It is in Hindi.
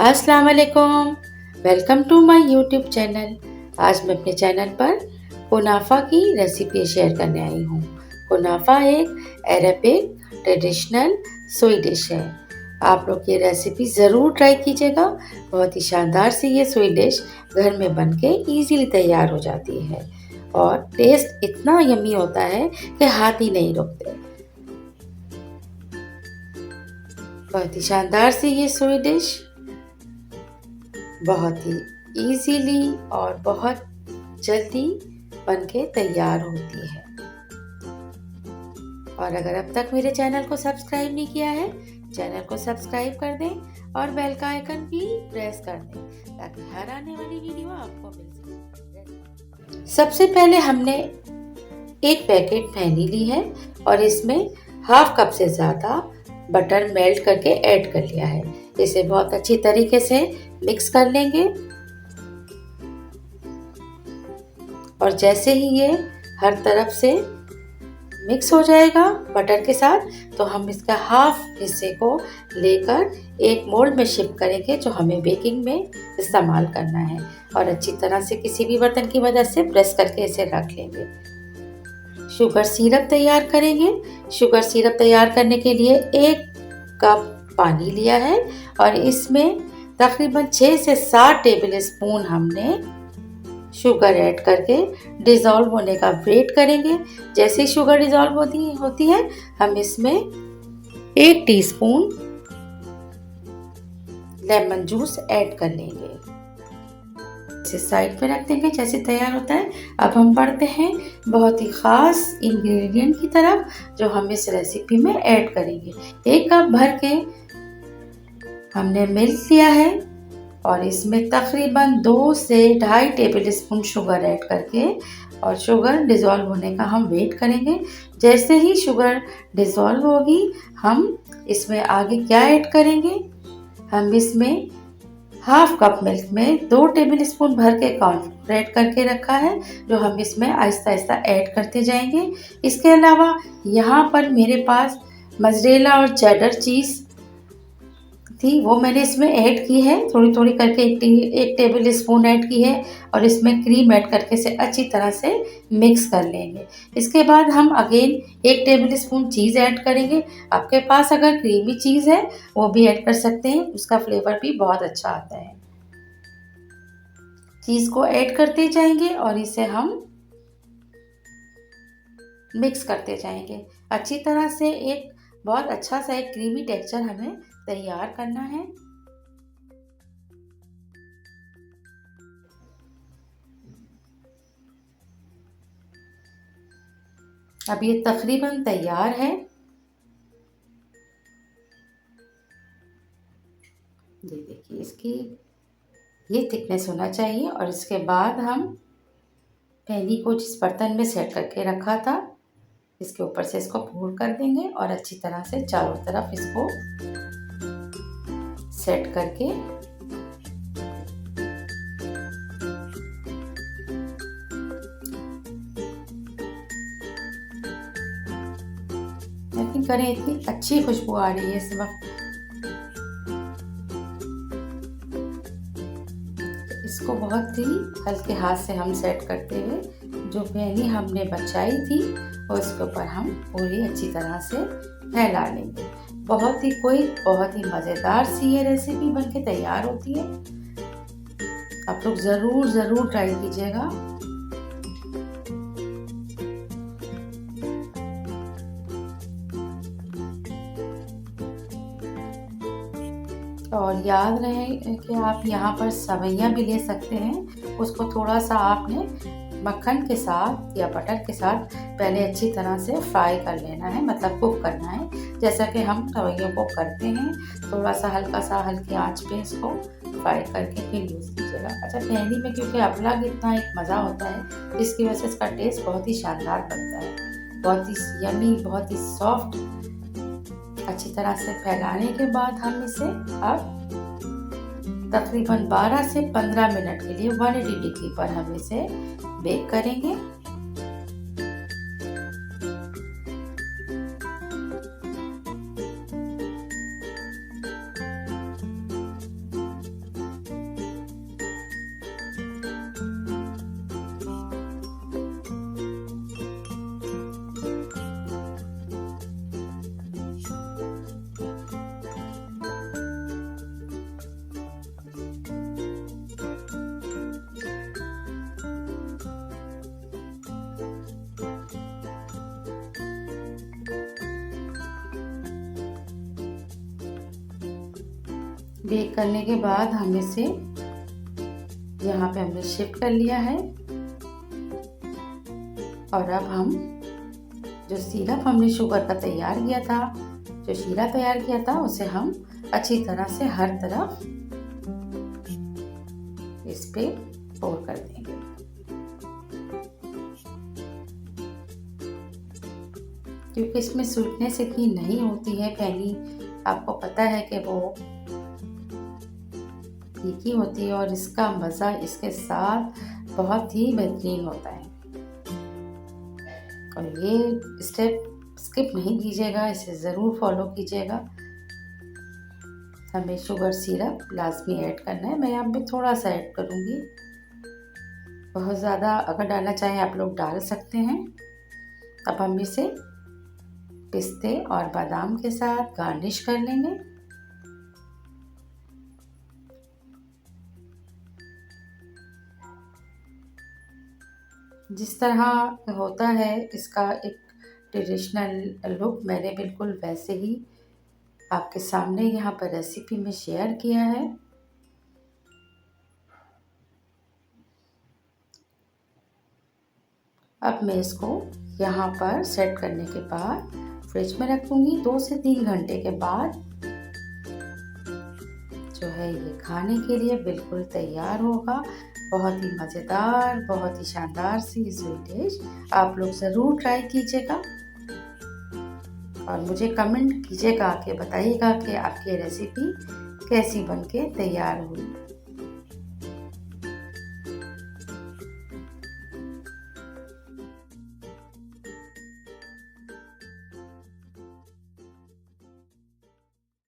अस्सलाम वालेकुम। Welcome to my YouTube channel. आज मैं अपने चैनल पर कुनाफा की रेसिपी शेयर करने आई हूँ। कुनाफा एक अरबिक ट्रेडिशनल स्वीट डिश है। आप लोग ये रेसिपी ज़रूर ट्राई कीजिएगा। बहुत ही शानदार सी ये स्वीट डिश घर में बनके इजीली तैयार हो जाती है और टेस्ट इतना यम्मी होता है कि हाथ ही नहीं रुकते। बहुत ही शानदार सी ये स्वीट डिश बहुत ही इजीली और बहुत जल्दी बनके तैयार होती है। और अगर अब तक मेरे चैनल को सब्सक्राइब नहीं किया है, चैनल को सब्सक्राइब कर दें और बेल का आइकन भी प्रेस कर दें ताकि हर आने वाली वीडियो आपको मिल सके। सबसे पहले हमने एक पैकेट मैगी ली है और इसमें हाफ कप से ज़्यादा बटर मेल्ट करके ऐड कर लिया है। इसे बहुत अच्छी तरीके से मिक्स कर लेंगे और जैसे ही ये हर तरफ से मिक्स हो जाएगा बटर के साथ, तो हम इसका हाफ हिस्से को लेकर एक मोल्ड में शिफ्ट करेंगे जो हमें बेकिंग में इस्तेमाल करना है और अच्छी तरह से किसी भी बर्तन की मदद से प्रेस करके इसे रख लेंगे। शुगर सिरप तैयार करेंगे। शुगर सिरप तैयार करने के लिए 1 कप पानी लिया है और इसमें तकरीबन 6 से 7 टेबल स्पून हमने शुगर ऐड करके डिज़ोल्व होने का वेट करेंगे। जैसे ही शुगर डिज़ोल्व होती है हम इसमें 1 टीस्पून लेमन जूस ऐड कर लेंगे। इसे साइड पे रख देंगे। जैसे तैयार होता है अब हम बढ़ते हैं बहुत ही ख़ास इंग्रेडिएंट की तरफ जो हम इस रेसिपी में ऐड करेंगे। 1 कप भर के हमने मिल्क लिया है और इसमें तकरीबन 2 से 2.5 टेबल स्पून शुगर ऐड करके और शुगर डिज़ोल्व होने का हम वेट करेंगे। जैसे ही शुगर डिज़ोल्व होगी हम इसमें आगे क्या ऐड करेंगे, हम इसमें हाफ कप मिल्क में 2 टेबल स्पून भर के कॉर्नफ्लोर ऐड करके रखा है जो हम इसमें आहिस्ता आहिस्ता ऐड करते जाएंगे। इसके अलावा यहाँ पर मेरे पास मोज़रेला और चेडर चीज़ थी, वो मैंने इसमें ऐड की है। थोड़ी थोड़ी करके एक टेबल स्पून ऐड की है और इसमें क्रीम ऐड करके इसे अच्छी तरह से मिक्स कर लेंगे। इसके बाद हम अगेन 1 टेबल स्पून चीज़ ऐड करेंगे। आपके पास अगर क्रीमी चीज़ है वो भी ऐड कर सकते हैं, उसका फ्लेवर भी बहुत अच्छा आता है। चीज़ को ऐड करते जाएंगे और इसे हम मिक्स करते जाएंगे। अच्छी तरह से एक बहुत अच्छा सा एक क्रीमी टेक्सचर हमें तैयार करना है। अब ये तकरीबन तैयार है। ये देखिए इसकी ये थिकनेस होना चाहिए और इसके बाद हम पैनी को जिस बर्तन में सेट करके रखा था इसके ऊपर से इसको पोर कर देंगे और अच्छी तरह से चारों तरफ इसको सेट करके यकीन करें इतनी अच्छी खुशबू आ रही है इस वक्त। इसको बहुत ही हल्के हाथ से हम सेट करते हुए जो पैनी हमने बचाई थी और इसके ऊपर हम पूरी अच्छी तरह से फैला लेंगे। बहुत ही मज़ेदार सी ये रेसिपी बनके तैयार होती है। आप लोग ज़रूर ट्राई कीजिएगा। और याद रहे कि आप यहाँ पर सवैयाँ भी ले सकते हैं। उसको थोड़ा सा आपने मक्खन के साथ या बटर के साथ पहले अच्छी तरह से फ्राई कर लेना है, मतलब कुक करना है जैसा कि हम सवैयों को करते हैं। थोड़ा सा हल्की आंच पे इसको फ्राई करके फिर यूज़ कीजिएगा। अच्छा, पैनी में क्योंकि अलग इतना एक मज़ा होता है जिसकी वजह से इसका टेस्ट बहुत ही शानदार बनता है, बहुत ही यम्मी, बहुत ही सॉफ्ट। अच्छी तरह से फैलाने के बाद हम इसे अब तकरीबन 12 से 15 मिनट के लिए 180 डिग्री पर हम इसे बेक करेंगे। बेक करने के बाद हम इसे यहाँ पे हमने शिफ्ट कर लिया है। और अब हम जो सिरप हमने शुगर का तैयार किया था, जो शीरा तैयार किया था, उसे हम अच्छी तरह से हर तरफ इस पे पोर कर देंगे। क्योंकि इसमें स्वीटनेस इतनी नहीं होती है, पहली आपको पता है कि वो फीकी होती है और इसका मज़ा इसके साथ बहुत ही बेहतरीन होता है। और ये स्टेप स्किप नहीं कीजिएगा, इसे ज़रूर फॉलो कीजिएगा। हमें शुगर सिरप लाजमी ऐड करना है, मैं यहाँ पे थोड़ा सा ऐड करूँगी, बहुत ज़्यादा अगर डालना चाहें आप लोग डाल सकते हैं। अब हम इसे पिस्ते और बादाम के साथ गार्निश कर लेंगे। जिस तरह होता है इसका एक ट्रेडिशनल लुक, मैंने बिल्कुल वैसे ही आपके सामने यहाँ पर रेसिपी में शेयर किया है। अब मैं इसको यहाँ पर सेट करने के बाद फ्रिज में रखूँगी। 2 से 3 घंटे के बाद जो है ये खाने के लिए बिल्कुल तैयार होगा। बहुत ही मज़ेदार, बहुत ही शानदार सी स्वीट डिश आप लोग ज़रूर ट्राई कीजिएगा और मुझे कमेंट कीजिएगा कि बताइएगा कि आपकी रेसिपी कैसी बनके तैयार हुई।